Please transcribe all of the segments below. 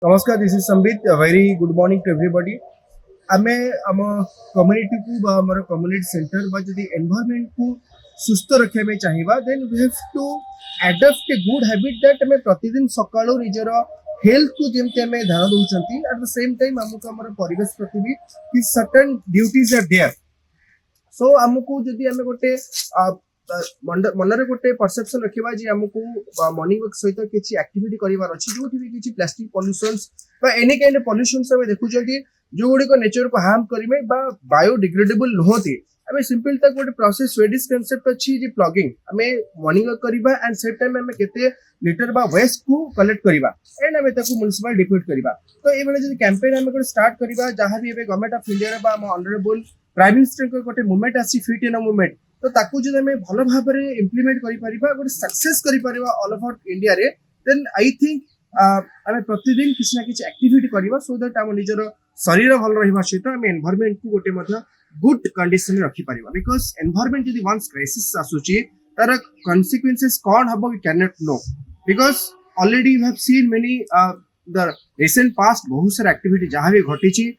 नमस्कार, this is Sambit. Very good morning to everybody. आमे आम कम्युनिटी को बा हमर कम्युनिटी सेंटर बा जदी एनवायरनमेंट को सुस्त रखे में चाहिबा then we have to adopt a good habit that हमें प्रतिदिन सकाळो निजर हेल्थ को जेमते हमें ध्यान दउचंती एट द सेम टाइम हमको हमर परिवेश प्रति भी कि certain duties are there. So हमको जदी हमें गोटे मनरे गोटे परसेप्शन रखिबा जे हमको मॉर्निंग वॉक सहित किछि एक्टिविटी करिवार अछि जोठी भी किछि प्लास्टिक पॉल्यूशंस बा एनी काइंड ऑफ पॉल्यूशंस हमें देखुचंती जो गुडी को नेचर को हार्म करिमे बा बायोडिग्रेडेबल नहोती. हमें सिंपल तक गोटे प्रोसेस स्वेडिश कांसेप्ट अछि जे प्लगिंग हमें मॉर्निंग वॉक करिबा एंड सेम टाइम हमें केते लीटर बा वेस्ट को कलेक्ट करिबा एंड हमें ताको म्युनिसिपल डिपोट करिबा. तो ए बेले जदी कैंपेन हमें को स्टार्ट करिबा जहां भी एबे गवर्नमेंट ऑफ इंडिया बा हम ऑनरेबल प्राइम मिनिस्टर को गोटे मूवमेंट आसी फिट इन अ मूवमेंट तो ताकू जब हमें भल भाव में इम्प्लीमेंट करें गोटे सक्सेस करें ऑल ओवर इंडिया रे देन आई थिंक आम प्रतिदिन किसी ना किसी एक्टिविटी करवा सो दैट आम निजर शरीर भल रहा सहित आम एनवायरनमेंट को गोटे गुड कंडीशन में रखी पारिबा. बिकॉज एनवायरनमेंट जदी वंस क्राइसिस आसुची तार कॉन्सिक्वेंसेस कौन हबो we can not know. Because already you have seen many the recent past बहुत सारा एक्टिविटी जहाँ भी घटी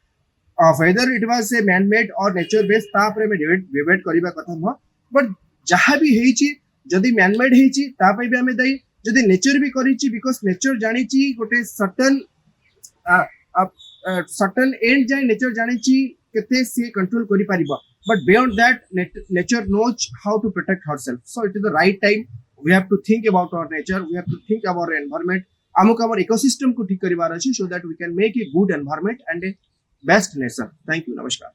whether it was a man made और नेचर बेस्ड तापर में डिबेट करबा कथा न बट जहाँ भी हेची जदी मैन मेड हेची तापै भी हमें दाई जदी नेचर भी करिची बिकॉज नेचर जानिची गोटे सर्टेन सर्टेन एंड जाय नेचर जानिची केते से कंट्रोल करि परिबा but beyond that nature knows how to protect herself. So it is the right time we have to think about our nature we have to think about our environment. हमको हमर ecosystem को ठीक करिवार अछि so that we can make a good environment and a best nation. Thank you. नमस्कार.